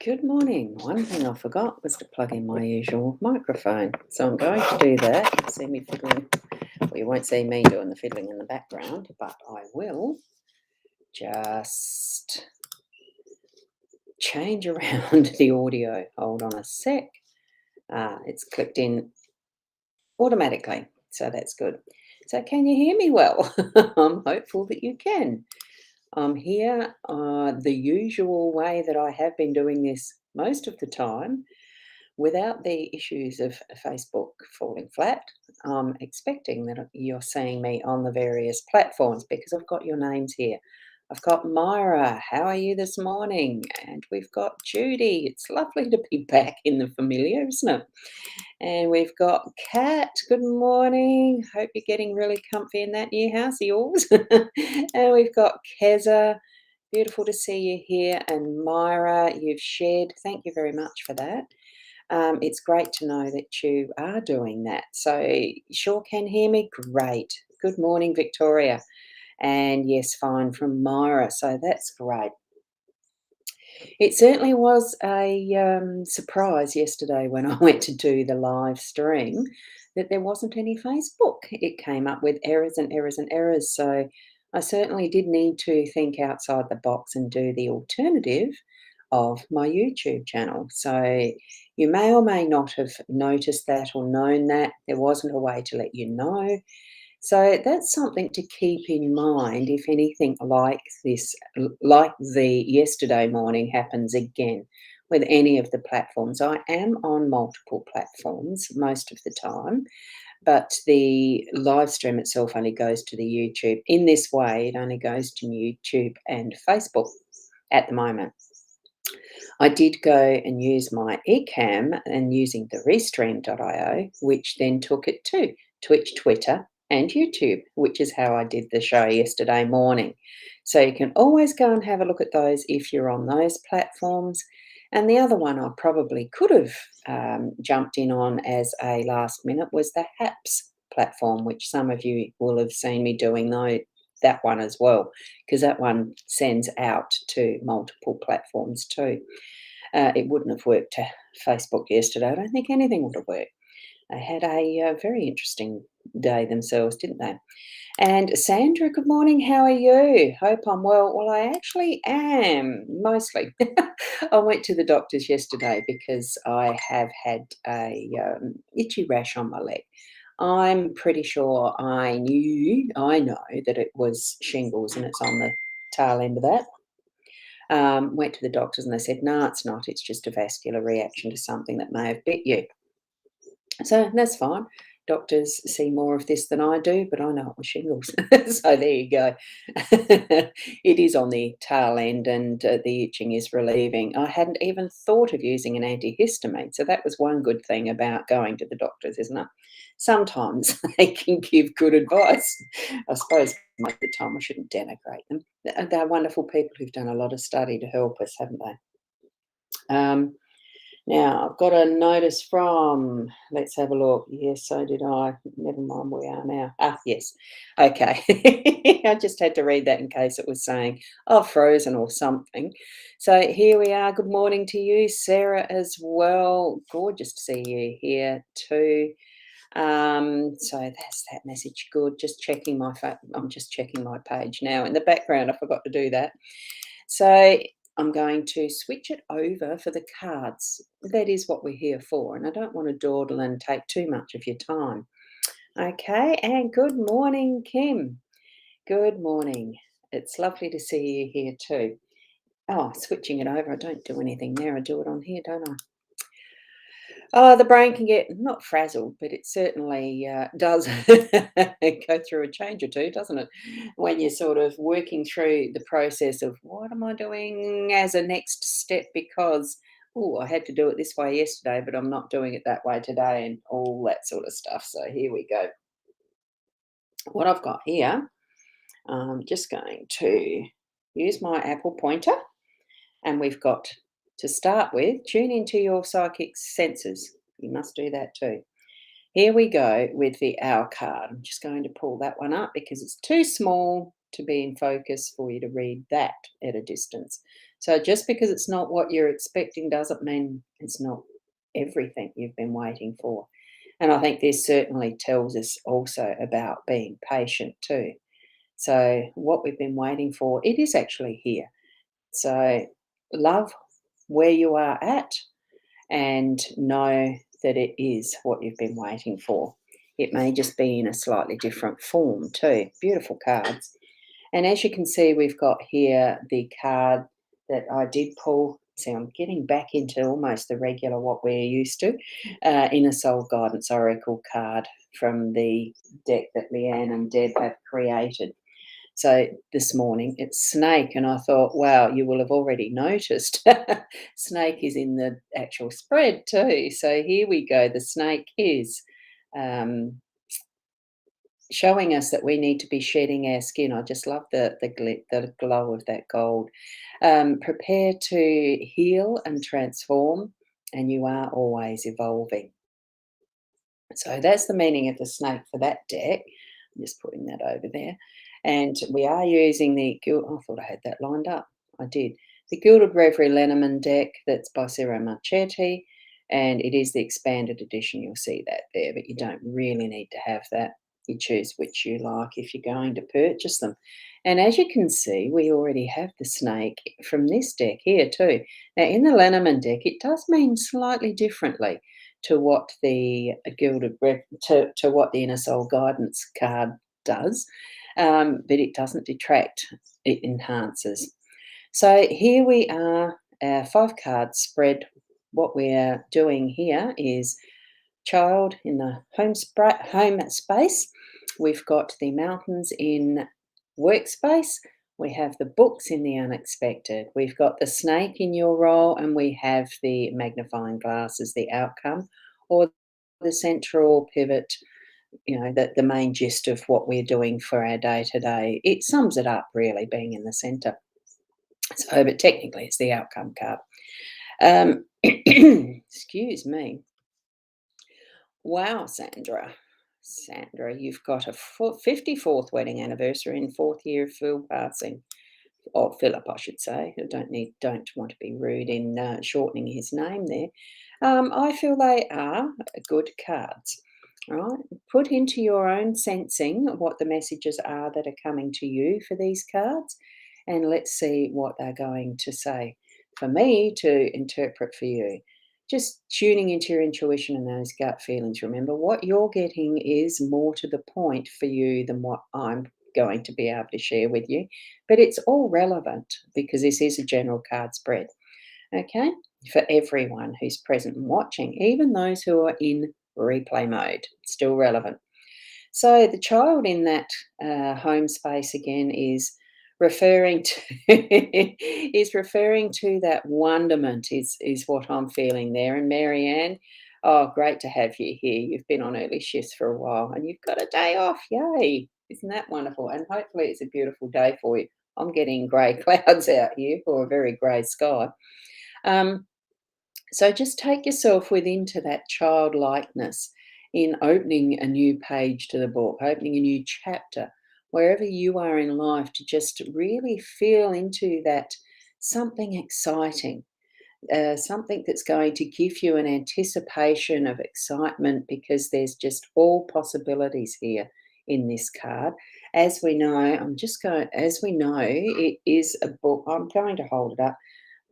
Good morning. One thing I forgot was to plug in my usual microphone. So I'm going to do that. You'll see me fiddling. Well, you won't see me doing the fiddling in the background, but I will just change around the audio. Hold on a sec. It's clicked in automatically, so that's good. So can you hear me well? I'm hopeful that you can. I'm here the usual way that I have been doing this most of the time, without the issues of Facebook falling flat. I'm expecting that you're seeing me on the various platforms because I've got your names here. I've got Myra, how are you this morning? And we've got Judy. It's lovely to be back in the familiar, isn't it? And we've got Kat. Good morning. Hope you're getting really comfy in that new house of yours. And we've got Keza. Beautiful to see you here. And Myra, you've shared. Thank you very much for that. It's great to know that you are doing that. So, you sure can hear me? Great. Good morning, Victoria. And yes, fine from Myra. So that's great. It certainly was a surprise yesterday when I went to do the live stream that there wasn't any Facebook. It came up with errors and errors and errors. So I certainly did need to think outside the box and do the alternative of my YouTube channel. So you may or may not have noticed that or known that. There wasn't a way to let you know. So that's something to keep in mind if anything like this, like the yesterday morning, happens again with any of the platforms. I am on multiple platforms most of the time, but the live stream itself only goes to the YouTube. In this way, it only goes to YouTube and Facebook at the moment. I did go and use my eCam and using the restream.io, which then took it to Twitch, Twitter, and YouTube, which is how I did the show yesterday morning. So you can always go and have a look at those if you're on those platforms. And the other one I probably could have jumped in on as a last minute was the HAPS platform, which some of you will have seen me doing that one as well, because that one sends out to multiple platforms too. It wouldn't have worked to Facebook yesterday. I don't think anything would have worked. They had a very interesting day themselves, didn't they? And Sandra, good morning. How are you? Hope I'm well. Well, I actually am, mostly. I went to the doctor's yesterday because I have had a itchy rash on my leg. I'm pretty sure I know that it was shingles and it's on the tail end of that. Went to the doctors and they said, no, it's not. It's just a vascular reaction to something that may have bit you. So that's fine. Doctors see more of this than I do, but I know it was shingles. So there you go. It is on the tail end and the itching is relieving. I hadn't even thought of using an antihistamine. So that was one good thing about going to the doctors, isn't it? Sometimes they can give good advice. I suppose most of the time I shouldn't denigrate them. They're wonderful people who've done a lot of study to help us, haven't they? Now, I've got a notice from, let's have a look. Yes, so did I. Never mind, we are now. Yes. Okay. I just had to read that in case it was saying, oh, frozen or something. So here we are. Good morning to you, Sarah, as well. Gorgeous to see you here too. So that's that message. Good. Just checking my phone. I'm just checking my page now. In the background, I forgot to do that. So I'm going to switch it over for the cards. That is what we're here for, and I don't want to dawdle and take too much of your time. Okay, and good morning, Kim. Good morning. It's lovely to see you here too. Oh, switching it over. I don't do anything there. I do it on here, don't I? Oh, the brain can get not frazzled, but it certainly does go through a change or two, doesn't it? When you're sort of working through the process of what am I doing as a next step because, oh, I had to do it this way yesterday, but I'm not doing it that way today, and all that sort of stuff. So here we go. What I've got here, I'm just going to use my Apple pointer, and we've got to start with, tune into your psychic senses. You must do that too. Here we go with the Owl card. I'm just going to pull that one up because it's too small to be in focus for you to read that at a distance. So just because it's not what you're expecting doesn't mean it's not everything you've been waiting for. And I think this certainly tells us also about being patient too. So what we've been waiting for, it is actually here. So love where you are at and know that it is what you've been waiting for. It may just be in a slightly different form too. Beautiful cards. And as you can see, we've got here the card that I did pull. See, I'm getting back into almost the regular what we're used to. Inner Soul Guidance Oracle card from the deck that Leanne and Deb have created. So this morning it's snake, and I thought, wow, you will have already noticed snake is in the actual spread too. So here we go. The snake is um, showing us that we need to be shedding our skin. I just love the glow of that gold. Prepare to heal and transform, and you are always evolving. So that's the meaning of the snake for that deck. I'm just putting that over there. And we are using the I thought I had that lined up. I did. The Gilded Reverie Lenormand deck that's by Ciro Marchetti. And it is the expanded edition. You'll see that there, but you don't really need to have that. You choose which you like if you're going to purchase them. And as you can see, we already have the snake from this deck here too. Now, in the Lenormand deck, it does mean slightly differently to what the to what the Inner Soul Guidance card does, but it doesn't detract; it enhances. So here we are, our 5 card spread. What we're doing here is child in the home space. We've got the mountains in workspace. We have the books in the unexpected. We've got the snake in your role, and we have the magnifying glass as the outcome, or the central pivot. The main gist of what we're doing for our day to day. It sums it up really, being in the center. So, but technically, it's the outcome card. Excuse me. Wow, Sandra. Sandra, you've got a 54th wedding anniversary and 4th year of Phil passing. Or Philip, I should say. I don't want to be rude in shortening his name there. I feel they are good cards. All right. Put into your own sensing what the messages are that are coming to you for these cards, and let's see what they're going to say for me to interpret for you. Just tuning into your intuition and those gut feelings. Remember, what you're getting is more to the point for you than what I'm going to be able to share with you. But it's all relevant because this is a general card spread, okay? For everyone who's present and watching, even those who are in replay mode, it's still relevant. So the child in that home space again is referring to is referring to that wonderment is what I'm feeling there. And Marianne, oh, great to have you here. You've been on early shifts for a while and you've got a day off. Yay. Isn't that wonderful? And hopefully it's a beautiful day for you. I'm getting grey clouds out here for a very grey sky. So just take yourself within to that childlikeness in opening a new page to the book, opening a new chapter, wherever you are in life, to just really feel into that something exciting, something that's going to give you an anticipation of excitement because there's just all possibilities here in this card. As we know, as we know, it is a book. I'm going to hold it up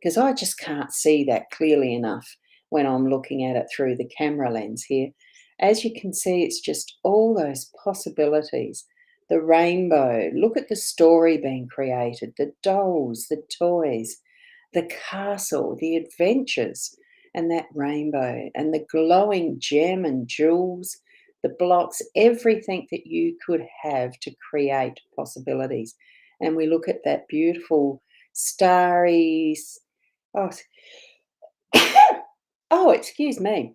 because I just can't see that clearly enough when I'm looking at it through the camera lens here. As you can see, it's just all those possibilities. The rainbow, look at the story being created, the dolls, the toys, the castle, the adventures, and that rainbow, and the glowing gem and jewels, the blocks, everything that you could have to create possibilities. And we look at that beautiful starry. Oh, oh, excuse me.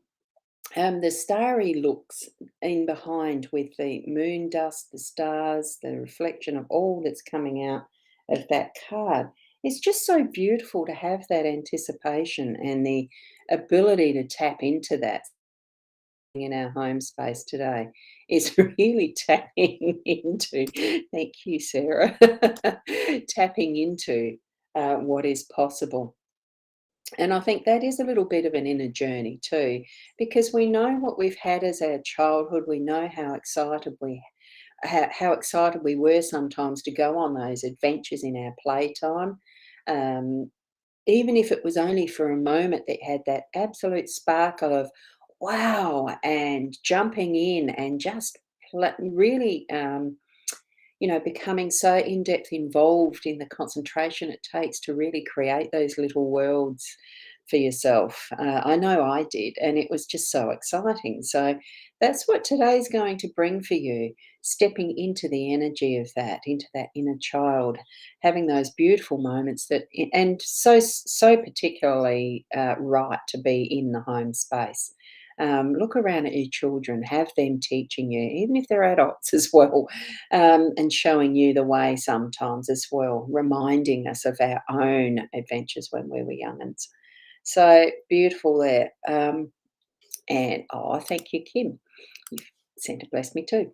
The starry looks in behind with the moon dust, the stars, the reflection of all that's coming out of that card. It's just so beautiful to have that anticipation and the ability to tap into that in our home space today is really tapping into, thank you, Sarah, tapping into what is possible. And I think that is a little bit of an inner journey too, because we know what we've had as our childhood. We know how excited we were sometimes to go on those adventures in our playtime. Um, Even if it was only for a moment, that had that absolute sparkle of wow and jumping in and just really becoming so in-depth involved in the concentration it takes to really create those little worlds for yourself. I know I did, and it was just so exciting. So that's what today's going to bring for you, stepping into the energy of that, into that inner child, having those beautiful moments and so particularly right to be in the home space. Look around at your children, have them teaching you, even if they're adults as well, and showing you the way sometimes as well, reminding us of our own adventures when we were youngins. So beautiful there. And oh, thank you, Kim. You've sent to bless me too.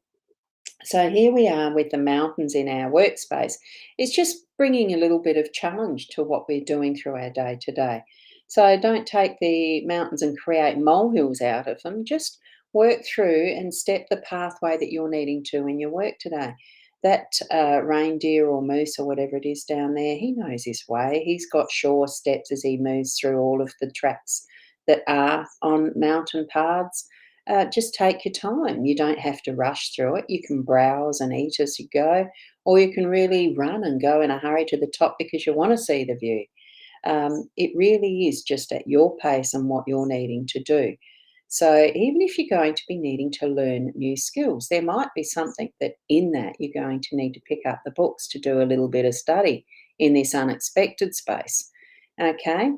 So here we are with the mountains in our workspace. It's just bringing a little bit of challenge to what we're doing through our day to day. So don't take the mountains and create molehills out of them. Just work through and step the pathway that you're needing to in your work today. That reindeer or moose or whatever it is down there, he knows his way. He's got sure steps as he moves through all of the tracks that are on mountain paths. Just take your time. You don't have to rush through it. You can browse and eat as you go, or you can really run and go in a hurry to the top because you want to see the view. It really is just at your pace and what you're needing to do. So, even if you're going to be needing to learn new skills, there might be something that in that you're going to need to pick up the books to do a little bit of study in this unexpected space. Okay.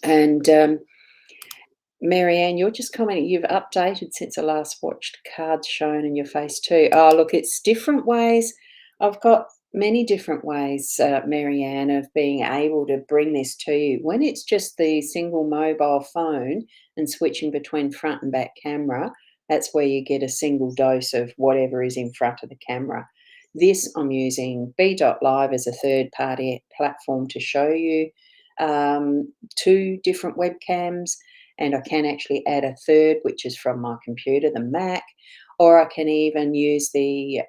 And Marianne, you're just commenting, you've updated since I last watched cards shown in your face too. Oh, look, it's different ways. I've got many different ways, Marianne, of being able to bring this to you. When it's just the single mobile phone and switching between front and back camera, that's where you get a single dose of whatever is in front of the camera. This, I'm using B.Live as a third party platform to show you two different webcams, and I can actually add a third, which is from my computer, the Mac, or I can even use the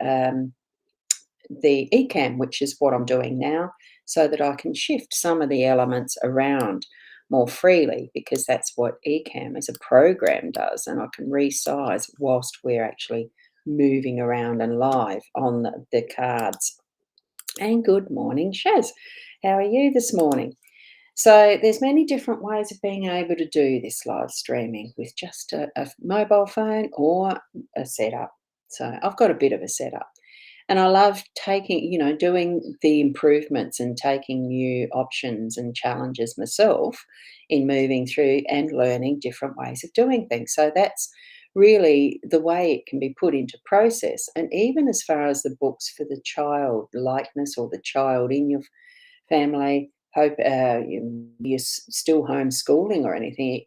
eCam, which is what I'm doing now, so that I can shift some of the elements around more freely, because that's what eCam as a program does, and I can resize whilst we're actually moving around and live on the cards. And good morning, Shaz. How are you this morning? So there's many different ways of being able to do this live streaming with just a mobile phone or a setup. So I've got a bit of a setup. And I love doing the improvements and taking new options and challenges myself in moving through and learning different ways of doing things. So that's really the way it can be put into process. And even as far as the books for the child likeness or the child in your family, hope you're still homeschooling or anything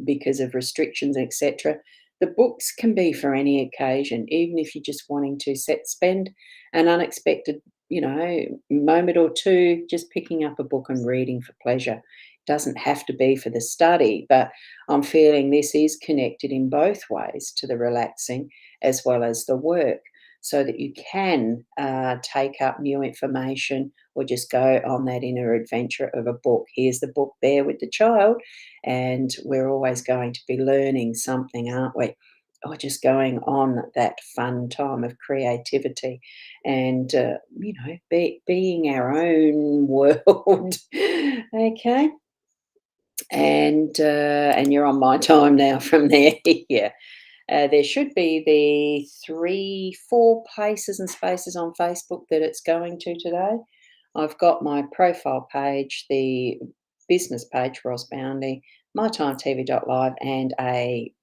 because of restrictions, etc. The books can be for any occasion, even if you're just wanting to spend an unexpected, moment or two just picking up a book and reading for pleasure. Doesn't have to be for the study, but I'm feeling this is connected in both ways to the relaxing as well as the work, so that you can take up new information or just go on that inner adventure of a book. Here's the book there with the child, and we're always going to be learning something, aren't we? Or just going on that fun time of creativity and, being our own world. Okay. And you're on my time now from there. Yeah. There should be the 3, 4 places and spaces on Facebook that it's going to today. I've got my profile page, the business page, rosboundy, mytimetv.live, and a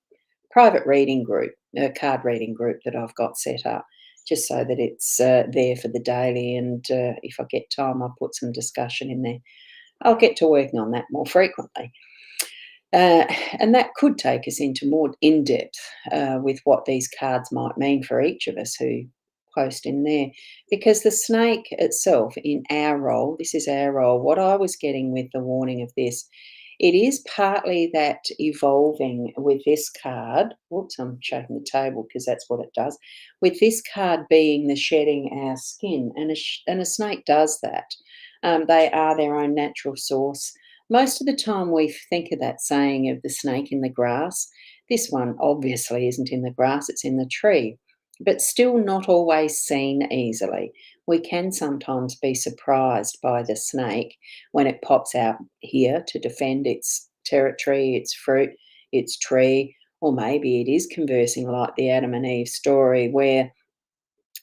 private reading group, a card reading group that I've got set up, just so that it's there for the daily. And if I get time, I'll put some discussion in there. I'll get to working on that more frequently. Uh, and that could take us into more in depth with what these cards might mean for each of us who post in there, because the snake itself in our role, this is our role. What I was getting with the warning of this, it is partly that evolving with this card. Whoops, I'm shaking the table because that's what it does. With this card being the shedding our skin, and a snake does that. They are their own natural source. Most of the time, we think of that saying of the snake in the grass. This one obviously isn't in the grass, it's in the tree, but still not always seen easily. We can sometimes be surprised by the snake when it pops out here to defend its territory, its fruit, its tree, or maybe it is conversing like the Adam and Eve story where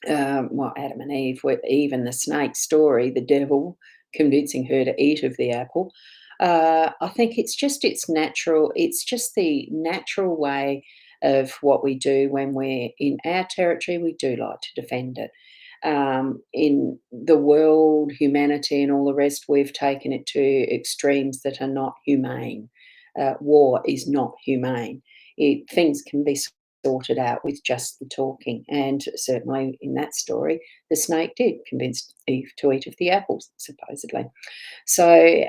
well, Adam and Eve, where even the snake story, the devil convincing her to eat of the apple. I think it's just the natural way of what we do when we're in our territory. We do like to defend it. In the world, humanity, and all the rest, we've taken it to extremes that are not humane. War is not humane. Things can be sorted out with just the talking. And certainly in that story, the snake did convince Eve to eat of the apples, supposedly. So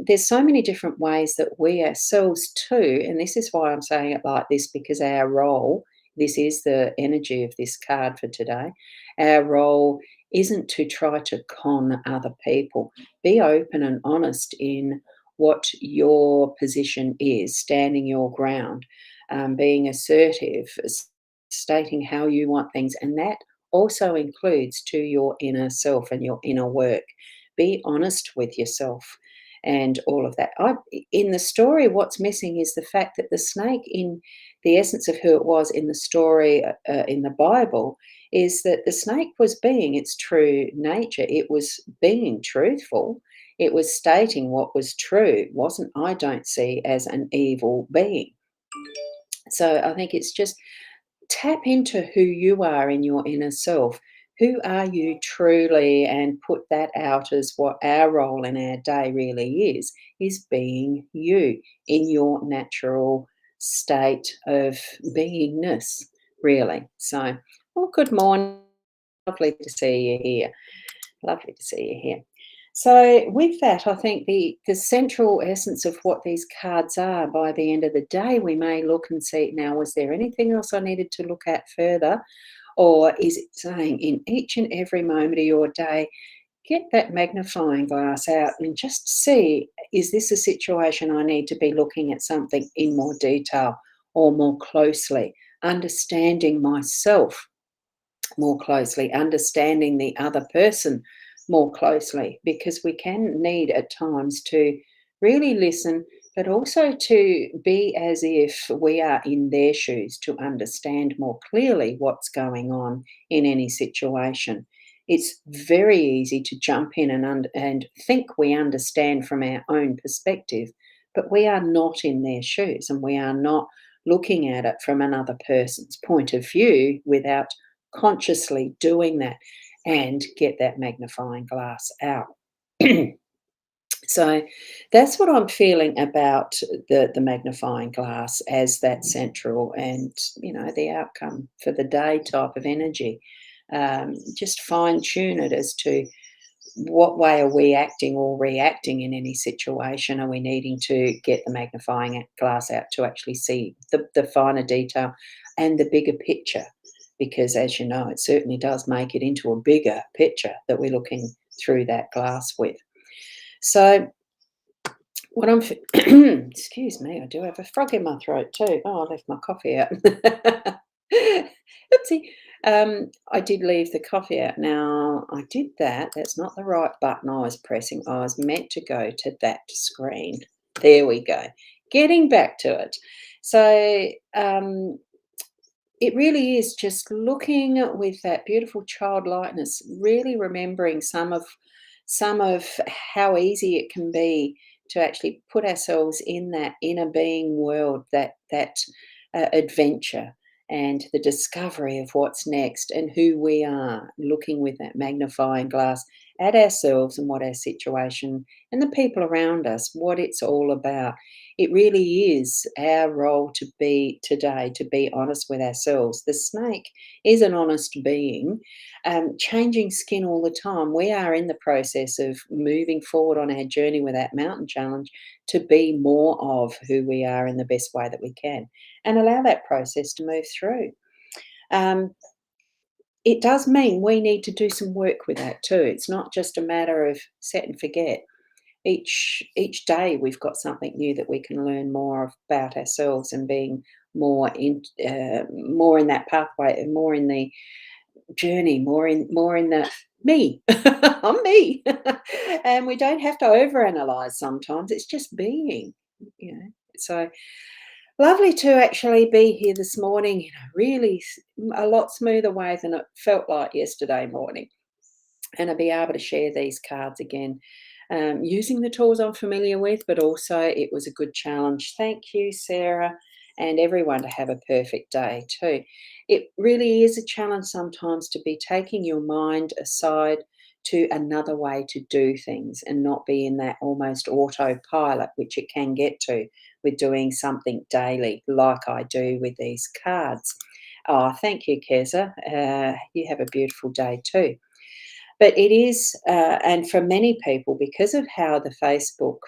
there's so many different ways that we ourselves too, and this is why I'm saying it like this, because our role, this is the energy of this card for today, our role isn't to try to con other people. Be open and honest in what your position is, standing your ground, being assertive, stating how you want things, and that also includes to your inner self and your inner work. Be honest with yourself and all of that. In the story, what's missing is the fact that the snake, in the essence of who it was in the story in the Bible, is that the snake was being its true nature. It was being truthful. It was stating what was true. It wasn't, I don't see, as an evil being. So I think it's just tap into who you are in your inner self. Who are you truly? And put that out as what our role in our day really is being you in your natural state of beingness, really. So, well, good morning. Lovely to see you here. Lovely to see you here. So, with that, I think the central essence of what these cards are, by the end of the day, we may look and see, now, was there anything else I needed to look at further? Or is it saying in each and every moment of your day, get that magnifying glass out and just see, is this a situation I need to be looking at something in more detail or more closely, understanding myself more closely, understanding the other person more closely, because we can need at times to really listen, but also to be as if we are in their shoes to understand more clearly what's going on in any situation. It's very easy to jump in and think we understand from our own perspective, but we are not in their shoes and we are not looking at it from another person's point of view without consciously doing that, and get that magnifying glass out. So that's what I'm feeling about the magnifying glass as that central and, the outcome for the day type of energy. Just fine tune it as to what way are we acting or reacting in any situation. Are we needing to get the magnifying glass out to actually see the finer detail and the bigger picture? Because, as you know, it certainly does make it into a bigger picture that we're looking through that glass with. So what I'm excuse me, I do have a frog in my throat too. Oh, I left my coffee out. Oopsie. I did leave the coffee out. Now, I did that. That's not the right button I was pressing. I was meant to go to that screen. There we go. Getting back to it. So, it really is just looking with that beautiful childlikeness, really remembering some of how easy it can be to actually put ourselves in that inner being world, that adventure and the discovery of what's next and who we are, looking with that magnifying glass at ourselves and what our situation and the people around us, what it's all about. It really is our role to be today, to be honest with ourselves. The snake is an honest being, changing skin all the time. We are in the process of moving forward on our journey with that mountain challenge to be more of who we are in the best way that we can and allow that process to move through. Um, it does mean we need to do some work with that too. It's not just a matter of set and forget. Each day we've got something new that we can learn more about ourselves and being more in that pathway and more in the journey, more in the me. I'm me. And we don't have to overanalyze sometimes. It's just being, you know. So lovely to actually be here this morning, really a lot smoother way than it felt like yesterday morning. And I'll be able to share these cards again using the tools I'm familiar with, but also it was a good challenge. Thank you, Sarah, and everyone to have a perfect day too. It really is a challenge sometimes to be taking your mind aside to another way to do things and not be in that almost autopilot, which it can get to with doing something daily, like I do with these cards. Oh, thank you, Keza. You have a beautiful day too. But it is, and for many people, because of how the Facebook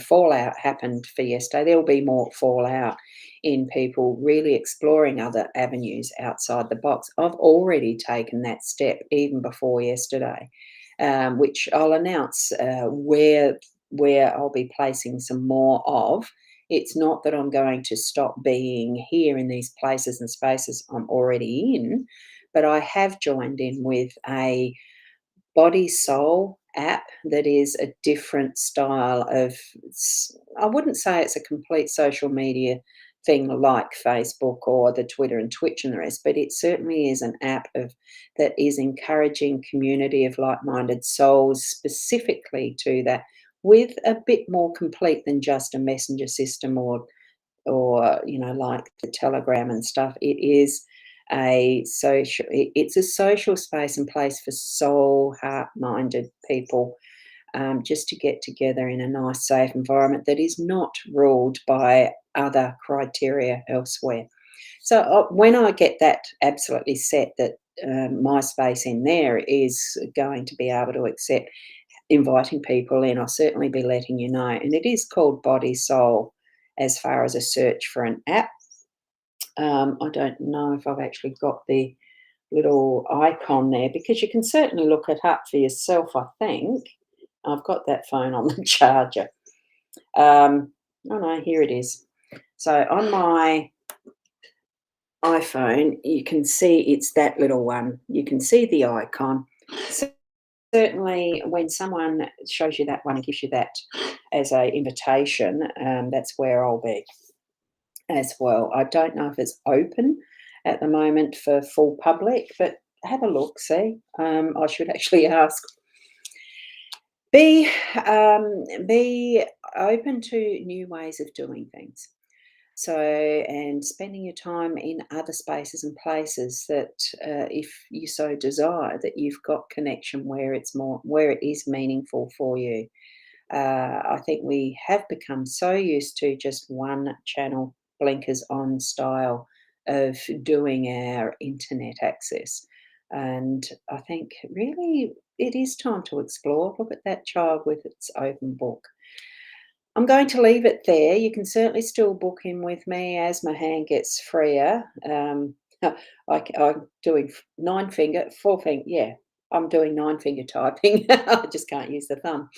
fallout happened for yesterday, there will be more fallout in people really exploring other avenues outside the box. I've already taken that step even before yesterday, which I'll announce where I'll be placing some more of. It's not that I'm going to stop being here in these places and spaces I'm already in, but I have joined in with a body soul app that is a different style of I wouldn't say it's a complete social media thing like Facebook or the Twitter and Twitch and the rest, but it certainly is an app of that is encouraging community of like-minded souls specifically to that, with a bit more complete than just a messenger system or like the Telegram and stuff. It's a social space and place for soul heart-minded people, just to get together in a nice safe environment that is not ruled by other criteria elsewhere. So when I get that absolutely set, that my space in there is going to be able to accept inviting people in, I'll certainly be letting you know. And it is called Body Soul as far as a search for an app. I don't know if I've actually got the little icon there, because you can certainly look it up for yourself, I think. I've got that phone on the charger. Oh no, here it is. So on my iPhone, you can see it's that little one. You can see the icon. So certainly when someone shows you that one and gives you that as a invitation, that's where I'll be as well. I don't know if it's open at the moment for full public, but have a look, see. I should actually ask. Be open to new ways of doing things. So, and spending your time in other spaces and places that, if you so desire, that you've got connection where it is meaningful for you. I think we have become so used to just one channel, blinkers on style of doing our internet access. And I think really it is time to explore. Look at that child with its open book. I'm going to leave it there. You can certainly still book in with me as my hand gets freer. I'm doing nine finger, four finger. Yeah, I'm doing nine finger typing. I just can't use the thumb.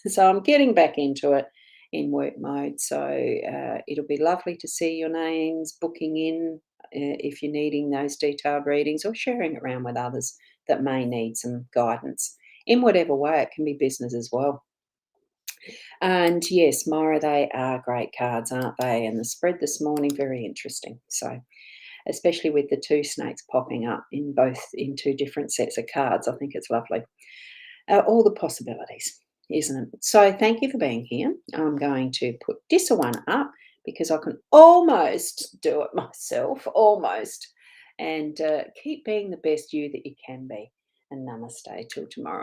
So I'm getting back into it in work mode. So it'll be lovely to see your names, booking in if you're needing those detailed readings, or sharing it around with others that may need some guidance in whatever way. It can be business as well. And yes, Myra, they are great cards, aren't they? And the spread this morning, very interesting. So, especially with the two snakes popping up in two different sets of cards, I think it's lovely. All the possibilities, isn't it? So, thank you for being here. I'm going to put this one up because I can almost do it myself, almost, and keep being the best you that you can be. and namaste till tomorrow.